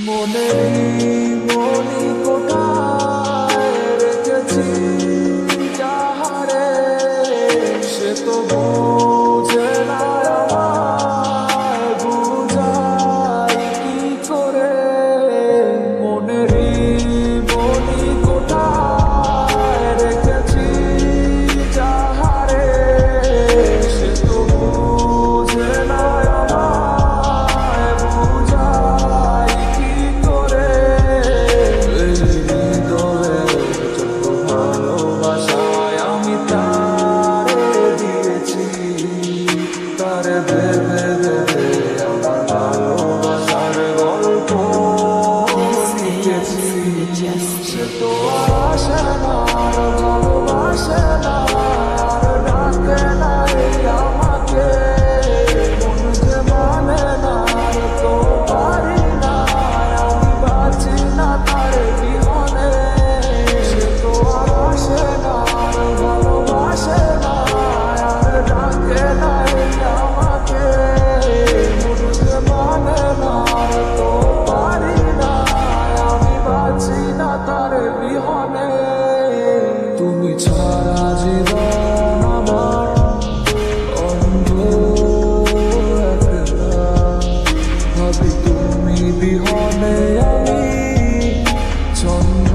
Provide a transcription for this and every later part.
মনেরই মনি কোথায় রেখেছি যাহারে, সে তো বোঝে না আমায়, বুঝাই কি করে। মনেরই মনি কোথায় রেখেছি যাহারে, সে তো বোঝে না আমায়, বুঝাই কি করে। এই হৃদয়ের যত ভালোবাসায় আমি তারে দিয়েছি, তারে ভেবে ভেবে আমার ভালোবাসার গল্প লিখেছি। সে তো আর আসে না, আর ভালোবাসে না, আর ডাকে না এই আমাকে। মন যে মানে না, আর তো পারি না, আমি বাঁচি না তার বিহনে। সে তো আর আসে না, আর ভালোবাসে না, আর ডাকে না এই আমাকে। মন যে মানে না, আর তো পারি না, আমি বাঁচি না তার বিহনে। তুমি ছাড়া জীবন আমার অন্ধ একলা, ভাবি তুমি বিহনে আমি ছন্ন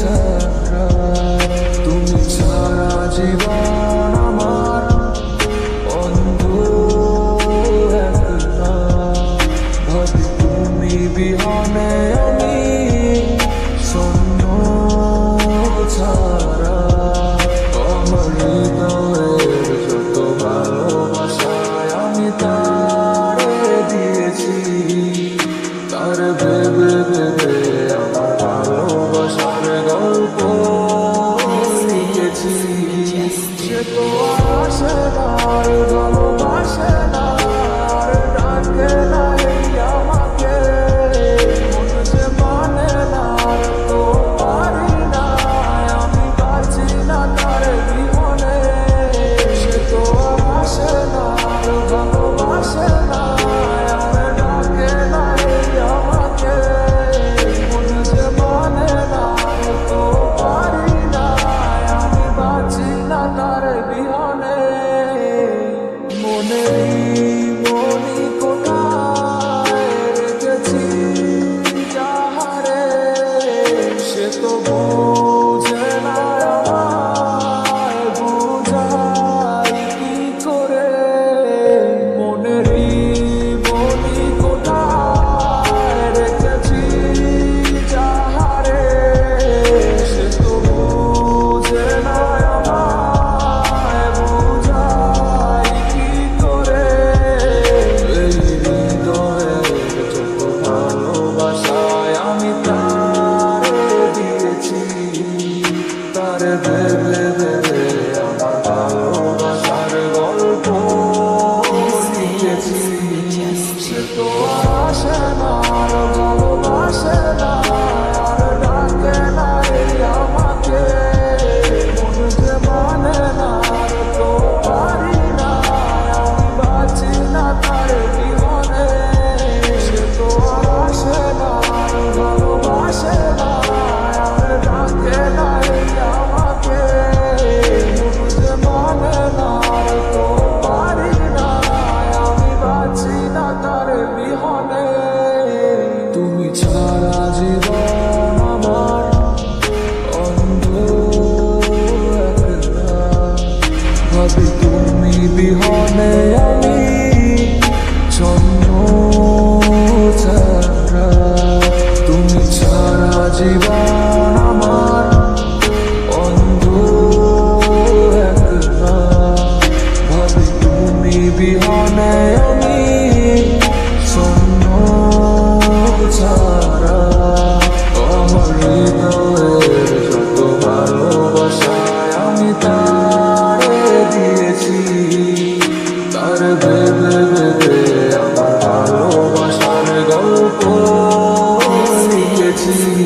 ছাড়া। তুমি ছাড়া জীবন আমার অন্ধ একলা, ভাবি তুমি বিহনে আমি শূন্য ছাড়া। আমার হৃদয়ের যত ভালোবাসায় আমি তারে দিয়েছি, তার ভেবে ভেবে আমার ভালোবাসার গল্প লিখেছি। সে তো আসে না, আর ভালোবাসে না, আর ডাকে না এই আমাকে। মন যে মানে না, আর তো পারি না, আমি বাঁচি না তার বিহনে। সে তো আসে না, আর ভালোবাসে না, আর ডাকে না এই আমাকে। মন যে মানে না, আর তো পারি না, আমি বাঁচি না তার বিহনে। মনেরই মনি কোথায় রেখেছি যাহারে, সে তো বোঝে না আমায়, বুঝাই কি করে। মনেরই মনি কোথায় রেখেছি যাহারে, সে তো বোঝে না আমায়, বুঝাই কি করে। এই হৃদয়ের যত ভালোবাসায় আমি তারে দিয়েছি, তারে ভেবে ভেবে আমার ভালোবাসার গল্প লিখেছি। সে তো আসে না, আর ভালোবাসে না, আর ডাকে না এই আমাকে। মন যে মানে না, আর তো পারি না, আমি বাঁচি না তার বিহনে। সে তো আর আসে না, আর ভালোবাসে না, আর ডাকে না এই আমাকে। মন যে মানে না, আর তো পারি না, আমি বাঁচি না তার বিহনে। তুমি ছাড়া জীবন আমার অন্ধ একলা, ভাবি তুমি বিহনে আমি ছন্ন ছাড়া। তুমি ছাড়া জীবন আমার অন্ধ একলা, ভাবি তুমি বিহনে আমি শূন্য ছাড়া। আমার হৃদয়ের যত ভালোবাসায় আমি তারে দিয়েছি, তার ভেবে ভেবে আমার ভালোবাসার গল্প লিখেছি।